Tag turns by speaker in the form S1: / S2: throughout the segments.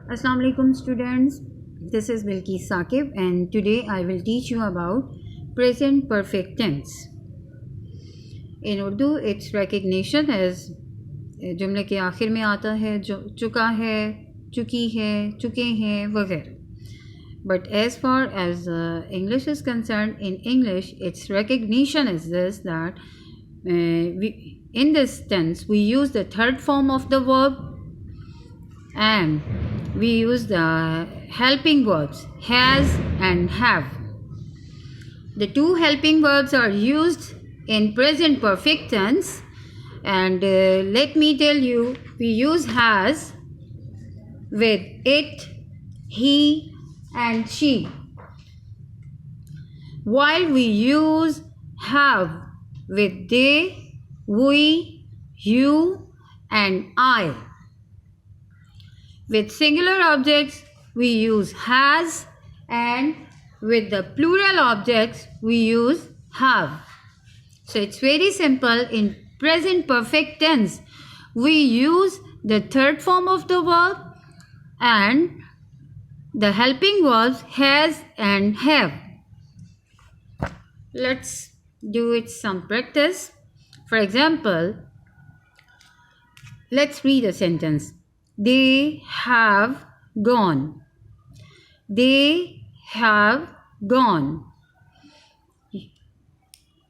S1: Assalamu alaikum students, this is Bilqis Saqib and today I will teach you about present perfect tense. In Urdu its recognition as जुमले के आखिर में आता है जो चुका है, चुकी है, चुके हैं वगैरह. But as far as English is concerned, in English its recognition is this that in this tense we use the third form of the verb and we use the helping verbs has and have. The two helping verbs are used in present perfect tense, and let me tell you, we use has with it, he and she, while we use have with they, we, you and I. With singular objects, we use has, and with the plural objects, we use have. So it's very simple. In present perfect tense, we use the third form of the verb and the helping verbs has and have. Let's do it some practice. For example, let's read a sentence. They have gone. They have gone.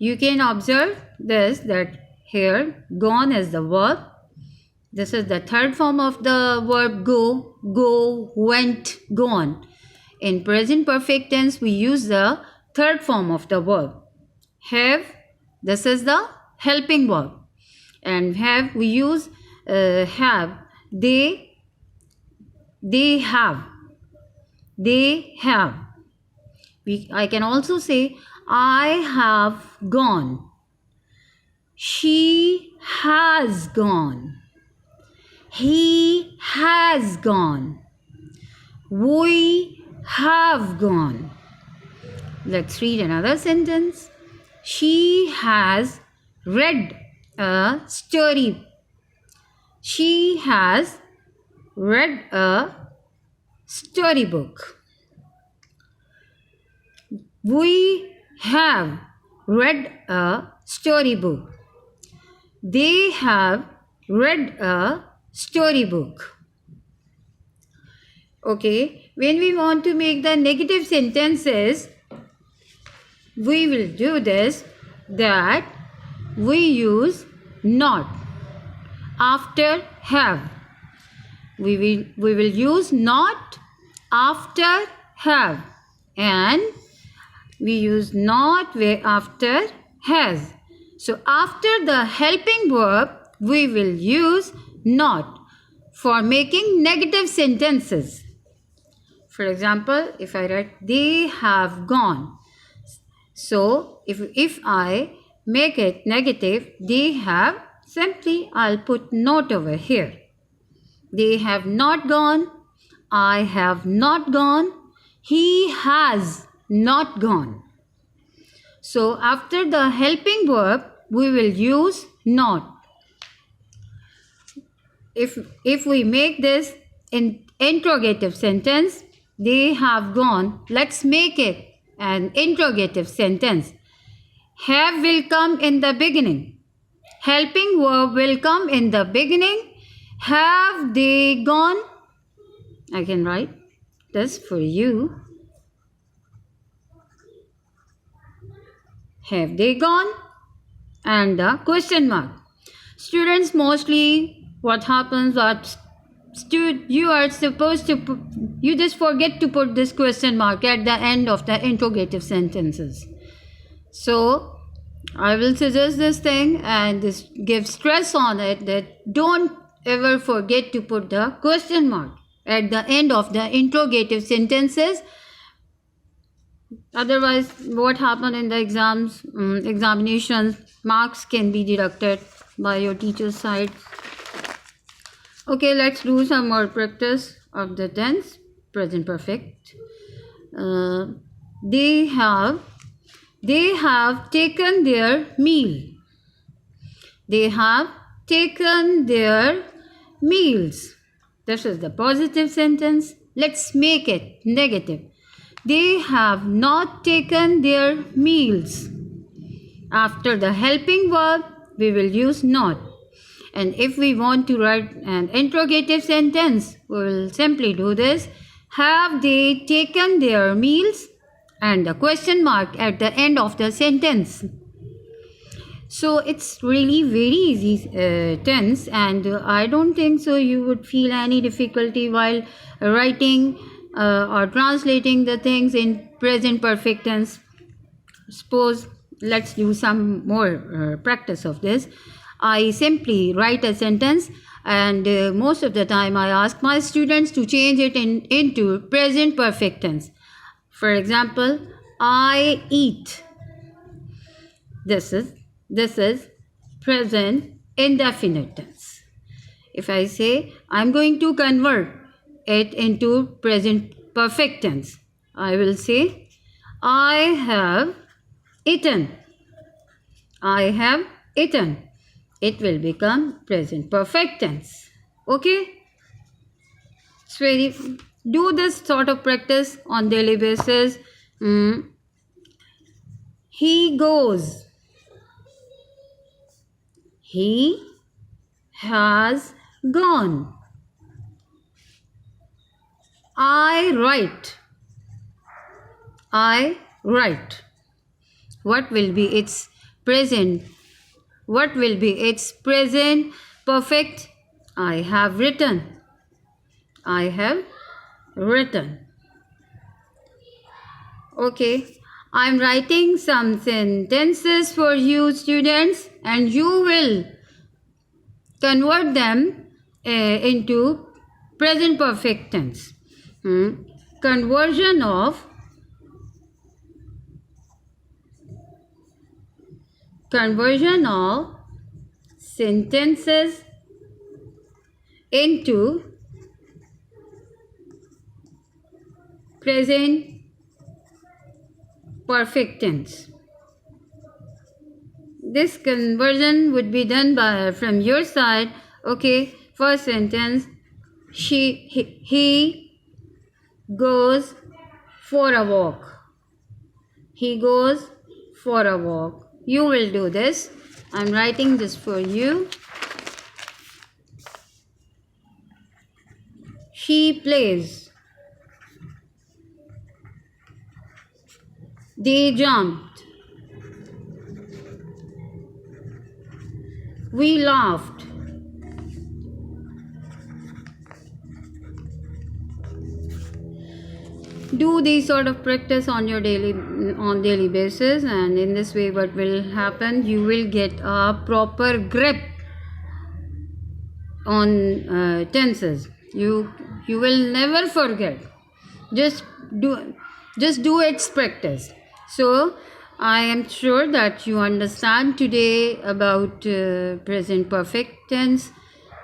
S1: You can observe this, that here gone is the verb. This is the third form of the verb go. Go, went, gone. In present perfect tense we use the third form of the verb. Have, this is the helping verb. And have, we use have. They have. They have. I can also say I have gone. She has gone. He has gone. We have gone. Let's read another sentence. She has read a story. She has read a storybook. We have read a storybook. They have read a storybook. Okay, when we want to make the negative sentences, we will do this, that we use not after have. We will use not after have, and we use not after has. So after the helping verb we will use not for making negative sentences. For example, if I write they have gone, so if I make it negative, they have, simply I'll put not over here. They have not gone. I have not gone. He has not gone. So after the helping verb we will use not. If we make this in interrogative sentence, they have gone, let's make it an interrogative sentence. Have will come in the beginning. Helping verb will come in the beginning. Have they gone? I can write this for you. Have they gone? And the question mark. Students, mostly what happens that you are supposed to you just forget to put this question mark at the end of the interrogative sentences. So I will suggest this thing and this give stress on it, that don't ever forget to put the question mark at the end of the interrogative sentences. Otherwise, what happened in the examinations, marks can be deducted by your teacher's side. Okay, let's do some more practice of the tense, present perfect. They have taken their meal. They have taken their meals. This is the positive sentence. Let's make it negative. They have not taken their meals. After the helping verb, we will use not. And if we want to write an interrogative sentence, we will simply do this. Have they taken their meals? And the question mark at the end of the sentence. So it's really very easy tense, and I don't think so you would feel any difficulty while writing or translating the things in present perfect tense. Suppose let's do some more practice of this. I simply write a sentence, and most of the time I ask my students to change it into present perfect tense. For example, I eat. This is present indefinite tense. If I say I'm going to convert it into present perfect tense, I will say I have eaten. I have eaten. It will become present perfect tense. Okay? It's very, do this sort of practice on daily basis. He goes. He has gone. I write. I write. What will be its present? What will be its present perfect? I have written. I have written. Okay. I'm writing some sentences for you students, and you will convert them into present perfect tense. Conversion of sentences into present perfect tense. This conversion would be done from your side. Okay, first sentence, he goes for a walk. He goes for a walk. You will do this. I'm writing this for you. She plays. They jumped. We laughed. Do these sort of practice on your daily basis, and in this way what will happen, you will get a proper grip on tenses. You will never forget. Just do its practice. So I am sure that you understand today about present perfect tense.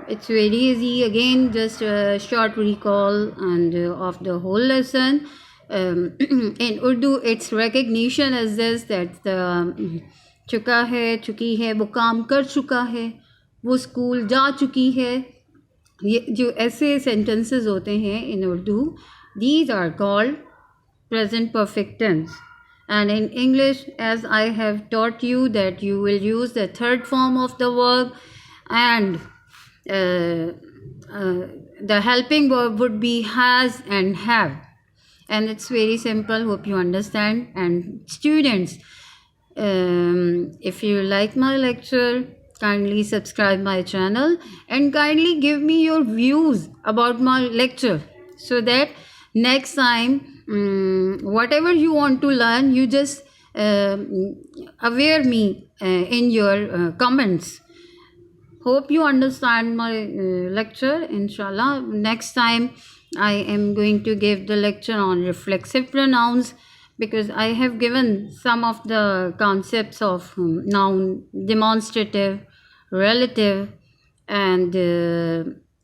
S1: It's very easy. Again, just a short recall and of the whole lesson. In Urdu, its recognition is this, that the चुका है, चुकी है, वो काम कर चुका है, वो स्कूल जा चुकी है. ये जो ऐसे sentences होते हैं in Urdu, these are called present perfect tense. And in English, as I have taught you, that you will use the third form of the verb, and the helping verb would be has and have. And it's very simple. Hope you understand. And students, if you like my lecture, kindly subscribe my channel and kindly give me your views about my lecture, so that next time whatever you want to learn, you just aware me in your comments. Hope you understand my lecture. Inshallah, next time I am going to give the lecture on reflexive pronouns, because I have given some of the concepts of noun, demonstrative, relative, and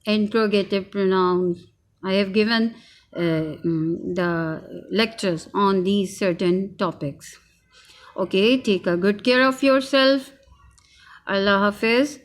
S1: interrogative pronouns. I have given the lectures on these certain topics. Okay, take a good care of yourself. Allah Hafiz.